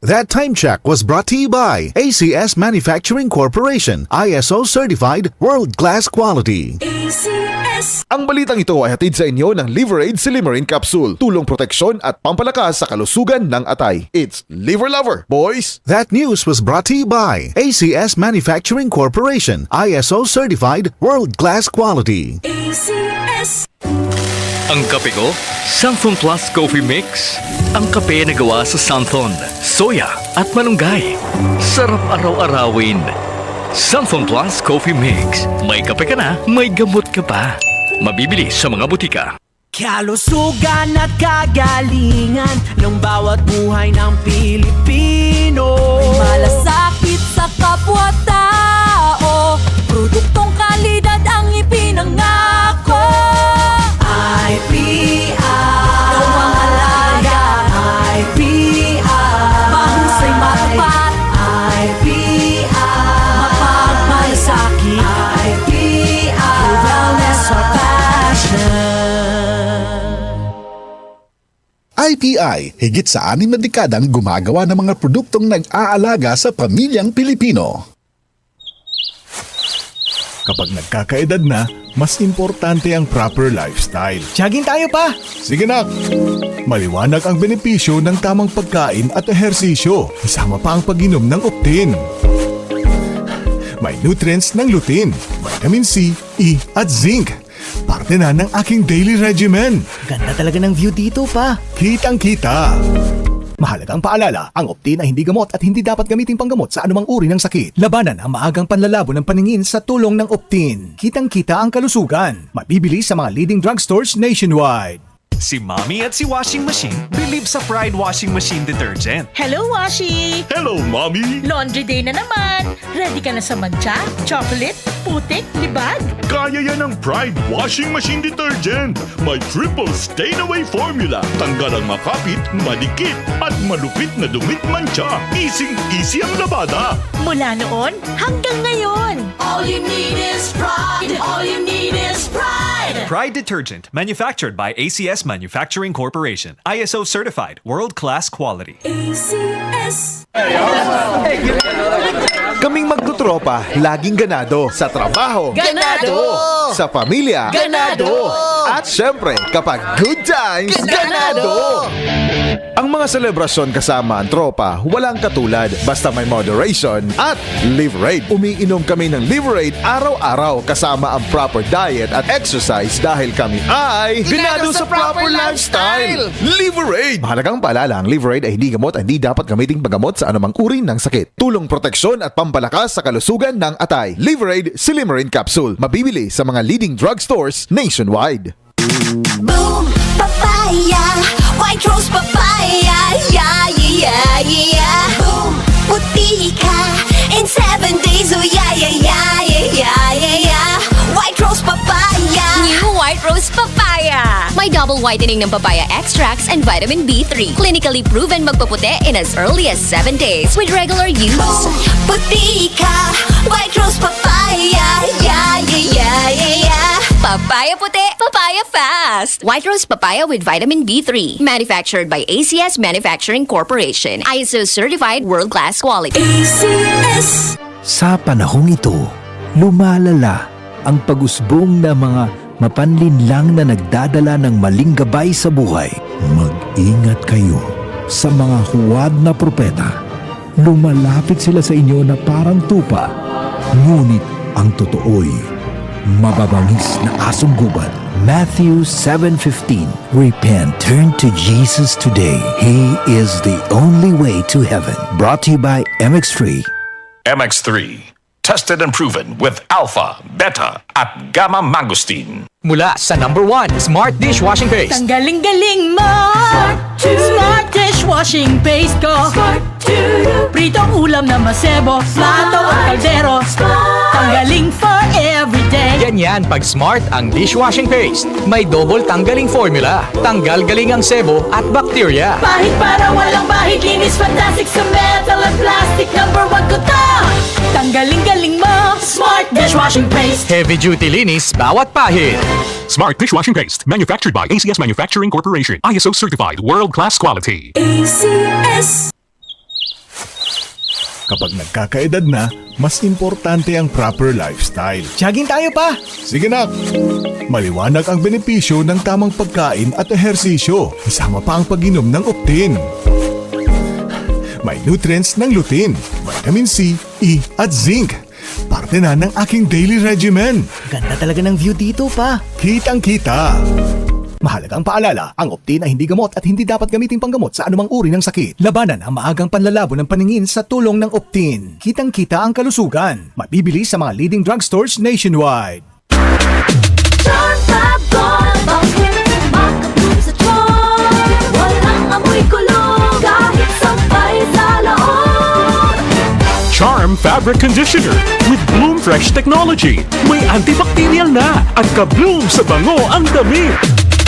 That time check was brought to you by ACS Manufacturing Corporation, ISO Certified World-Class Quality. ACS. Ang balitang ito ay hatid sa inyo ng Liver-Aid Silimarin Capsule, tulong proteksyon at pampalakas sa kalusugan ng atay. It's Liver Lover, boys! That news was brought to you by ACS Manufacturing Corporation, ISO Certified World-Class Quality. ACS. Ang kape ko, Santhon Plus Coffee Mix. Ang kape na gawa sa Santhon, soya at malunggay. Sarap araw-arawin. Santhon Plus Coffee Mix. May kape ka na, may gamot ka pa. Mabibili sa mga butika. Kalusugan at kagalingan ng bawat buhay ng Pilipino. Malasakit sa kapwa-tao, produktong kalidad ang ipinangako. IPI, gawang alaga. IPI, mahusay matapat. IPI, mapagmalasakit. IPI, wellness or passion. IPI, higit sa 6 na dekadang gumagawa ng mga produktong nag-aalaga sa pamilyang Pilipino. Kapag nagkakaedad na, mas importante ang proper lifestyle. Jogging tayo pa! Sige nak! Maliwanag ang benepisyo ng tamang pagkain at ehersisyo, kasama pa ang pag-inom ng Optin. May nutrients ng lutein, vitamin C, E at zinc. Parte na ng aking daily regimen. Ganda talaga ng view dito pa. Kitang-kita! Mahalagang paalala, ang Optin ay hindi gamot at hindi dapat gamitin panggamot sa anumang uri ng sakit. Labanan ang maagang panlalabo ng paningin sa tulong ng Optin. Kitang-kita ang kalusugan. Mabibili sa mga leading drugstores nationwide. Si Mommy at si Washing Machine believe sa Pride Washing Machine Detergent. Hello, Washi! Hello, Mommy! Laundry day na naman! Ready ka na sa mancha, chocolate, putik, libag? Kaya yan ang Pride Washing Machine Detergent. May triple stain-away formula. Tanggal ang makapit, madikit, at malupit na dumit mancha. Easy ang labada. Mula noon hanggang ngayon. All you need is pride. All you need is pride. Pride Detergent, manufactured by ACS Manufacturing Corporation. ISO certified, world-class quality. ACS. Kaming magtutropa, laging ganado. Sa trabaho, Ganado! Sa pamilya, Ganado! At syempre, kapag good times, ganado! Ang mga selebrasyon kasama ang tropa, walang katulad. Basta may moderation at Liver-Aid. Umiinom kami ng Liver-Aid araw-araw kasama ang proper diet at exercise dahil kami ay Ganado sa proper lifestyle! Liver-Aid! Mahalagang paalala, ang Liver-Aid ay hindi gamot at hindi dapat gamiting paggamot sa anumang uri ng sakit. Tulong proteksyon at pampalakas sa kalusugan ng atay. Liver-Aid Silimarin Capsule. Mabibili sa mga leading drugstores nationwide. Boom! Papaya! White rose papaya! Yeah, yeah, yeah! Boom! Puti ka! In 7 days, oh yeah, yeah, yeah, yeah, yeah, yeah! White rose papaya! New White Rose Papaya! May double whitening ng papaya extracts and vitamin B3. Clinically proven magpaputi in as early as 7 days with regular use. Boom! Puti ka! White rose papaya! Yeah, yeah, yeah, yeah, yeah! Papaya puti, papaya fast! White Rose Papaya with vitamin B3. Manufactured by ACS Manufacturing Corporation. ISO certified world-class quality. ACS. Sa panahong ito, lumalala ang pag-usbong na mga mapanlinlang na nagdadala ng maling gabay sa buhay. Mag-ingat kayo sa mga huwad na propeta. Lumalapit sila sa inyo na parang tupa, ngunit ang totoo'y mababangis na asong gubat. Matthew 7:15. Repent, turn to Jesus today. He is the only way to heaven. Brought to you by MX3. MX3. Tested and proven with alpha, beta, at gamma mangosteen. Mula sa #1 Smart Dishwashing Paste. Tanggaling-galing mo! Smart dishwashing paste ko! Pritong ulam na masebo, plato at kaldero. Tanggaling for everyday. Ganyan pag Smart ang dishwashing paste. May double tanggaling formula. Tanggal galing ang sebo at bakterya. Pahit para walang bahid, linis fantastic sa metal at plastic. #1 ko to! Tanggaling-galing mo! Smart dishwashing paste! Heavy duty linis bawat pahid. Smart dishwashing paste, manufactured by ACS Manufacturing Corporation. ISO certified, world-class quality. ACS. Kapag nagkakaedad na, mas importante ang proper lifestyle. Jogging tayo pa! Sige nak! Maliwanag ang benepisyo ng tamang pagkain at ehersisyo, kasama pa ang pag-inom ng Optin. May nutrients ng lutein, vitamin C, E at zinc. Parte na ng aking daily regimen. Ganda talaga ng view dito pa. Kitang-kita! Mahalagang paalala, ang Optin ay hindi gamot at hindi dapat gamitin panggamot sa anumang uri ng sakit. Labanan ang maagang panlalabo ng paningin sa tulong ng Optin. Kitang-kita ang kalusugan. Mabibili sa mga leading drugstores nationwide. Charm Fab Gold, bakit makatulog sa charm? Walang amoy kulong, kahit sampay sa loob. Charm Fabric Conditioner with Bloom Fresh Technology. May antibacterial na at ka-bloom sa bango ang damit.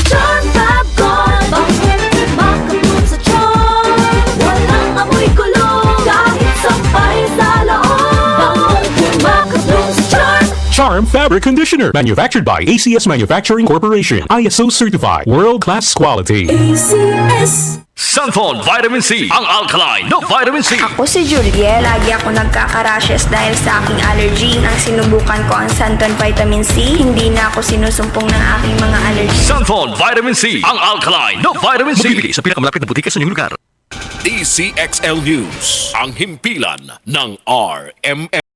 Charm Fab Gold, bakit makatulog sa charm? Walang amoy kulong, kahit sampay sa loob. Makatulog sa charm. Charm Fabric Conditioner. Manufactured by ACS Manufacturing Corporation. ISO certified. World-class quality. ACS. Santon Vitamin C, ang alkaline na vitamin C. Ako si Juliet. Lagi ako nagkaka-rashes dahil sa aking allergy. Nang sinubukan ko ang Santon Vitamin C, hindi na ako sinusumpong ng aking mga allergy. Santon Vitamin C, ang alkaline na vitamin C. Mabibili sa pinakamalapit na butika sa inyong lugar. DCXL News, ang himpilan ng RMN.